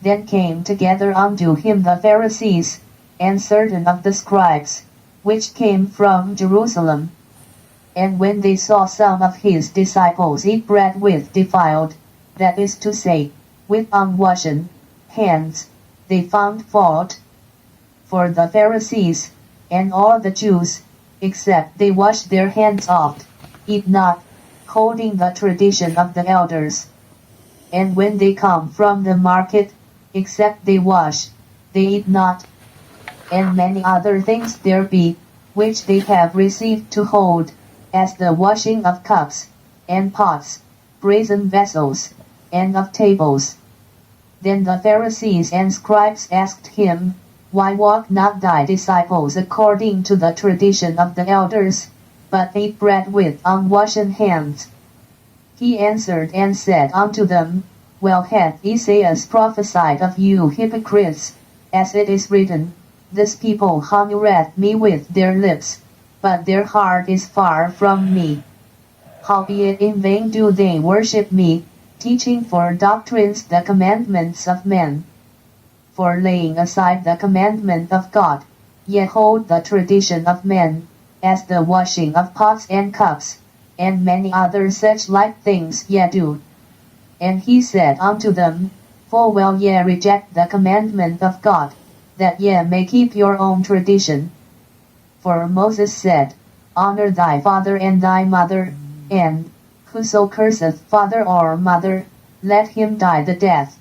Then came together unto him the Pharisees, and certain of the scribes, which came from Jerusalem. And when they saw some of his disciples eat bread with defiled, that is to say, with unwashen hands, they found fault. For the Pharisees, and all the Jews, except they wash their hands oft, eat not, holding the tradition of the elders. And when they come from the market, except they wash, they eat not. And many other things there be, which they have received to hold, as the washing of cups, and pots, brazen vessels, and of tables. Then the Pharisees and scribes asked him, Why walk not thy disciples according to the tradition of the elders, but eat bread with unwashen hands? He answered and said unto them, Well hath Esaias prophesied of you hypocrites, as it is written, This people honoureth me with their lips, but their heart is far from me. Howbeit in vain do they worship me, teaching for doctrines the commandments of men. For laying aside the commandment of God, ye hold the tradition of men, as the washing of pots and cups, and many other such like things ye do. And he said unto them, Full well ye reject the commandment of God, that ye may keep your own tradition. For Moses said, Honor thy father and thy mother, and, Whoso curseth father or mother, let him die the death.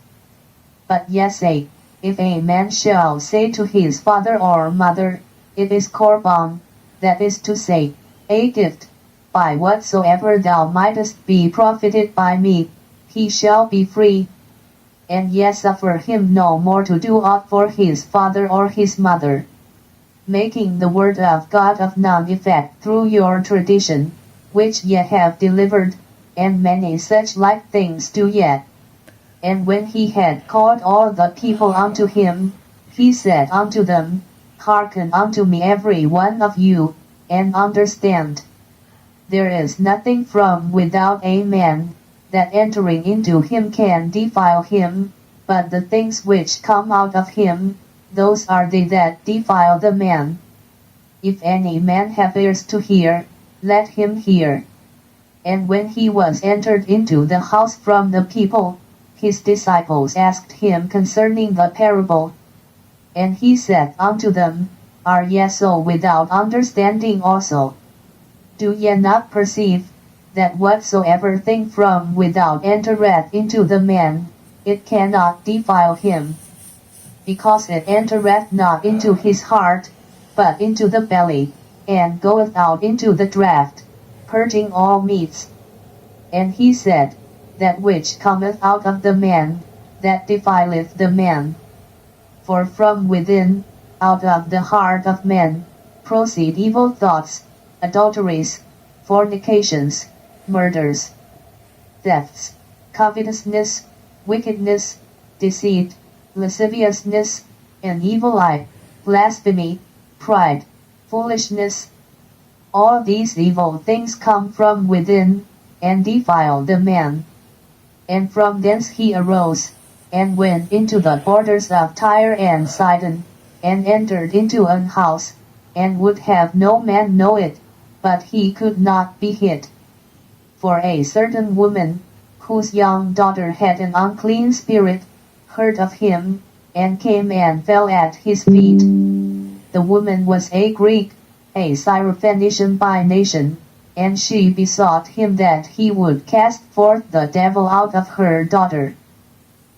But ye say, If a man shall say to his father or mother, It is Korban, that is to say, a gift, by whatsoever thou mightest be profited by me, he shall be free. And ye suffer him no more to do aught for his father or his mother, making the word of God of none effect through your tradition, which ye have delivered, and many such like things do yet. And when he had called all the people unto him, he said unto them, Hearken unto me every one of you, and understand. There is nothing from without a man, that entering into him can defile him, but the things which come out of him, those are they that defile the man. If any man have ears to hear, let him hear. And when he was entered into the house from the people, his disciples asked him concerning the parable. And he said unto them, Are ye so without understanding also? Do ye not perceive, that whatsoever thing from without entereth into the man, it cannot defile him? Because it entereth not into his heart, but into the belly, and goeth out into the draught, purging all meats. And he said, That which cometh out of the man, that defileth the man. For from within, out of the heart of men, proceed evil thoughts, adulteries, fornications, murders, thefts, covetousness, wickedness, deceit, lasciviousness, an evil eye, blasphemy, pride, foolishness. All these evil things come from within, and defile the man. And from thence he arose, and went into the borders of Tyre and Sidon, and entered into an house, and would have no man know it, but he could not be hid. For a certain woman, whose young daughter had an unclean spirit, heard of him, and came and fell at his feet. The woman was a Greek, a Syrophoenician by nation, and she besought him that he would cast forth the devil out of her daughter.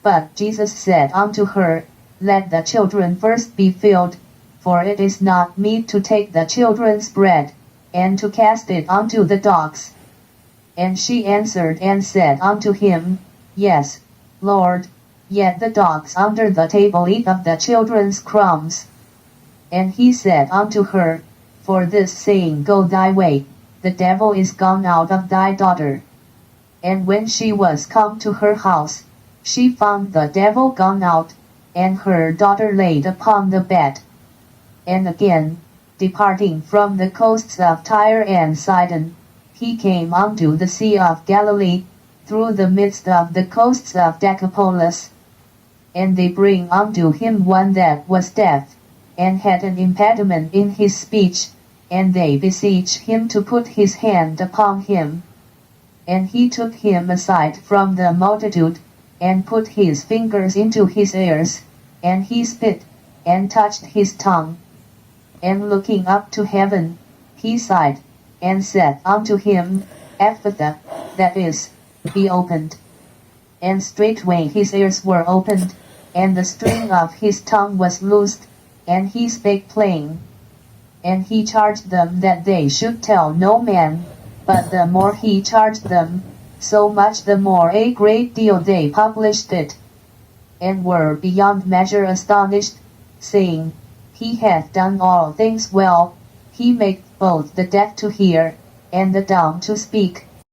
But Jesus said unto her, Let the children first be filled, for it is not meet to take the children's bread, and to cast it unto the dogs. And she answered and said unto him, Yes, Lord, yet the dogs under the table eat of the children's crumbs. And he said unto her, For this saying go thy way, the devil is gone out of thy daughter. And when she was come to her house, she found the devil gone out, and her daughter laid upon the bed. And again, departing from the coasts of Tyre and Sidon, he came unto the Sea of Galilee, through the midst of the coasts of Decapolis. And they bring unto him one that was deaf, and had an impediment in his speech, and they beseech him to put his hand upon him. And he took him aside from the multitude, and put his fingers into his ears, and he spit, and touched his tongue. And looking up to heaven, he sighed, and said unto him, Ephphatha, that is, be opened. And straightway his ears were opened, and the string of his tongue was loosed, and he spake plain. And he charged them that they should tell no man, but the more he charged them, so much the more a great deal they published it, and were beyond measure astonished, saying, He hath done all things well, he maketh both the deaf to hear, and the dumb to speak,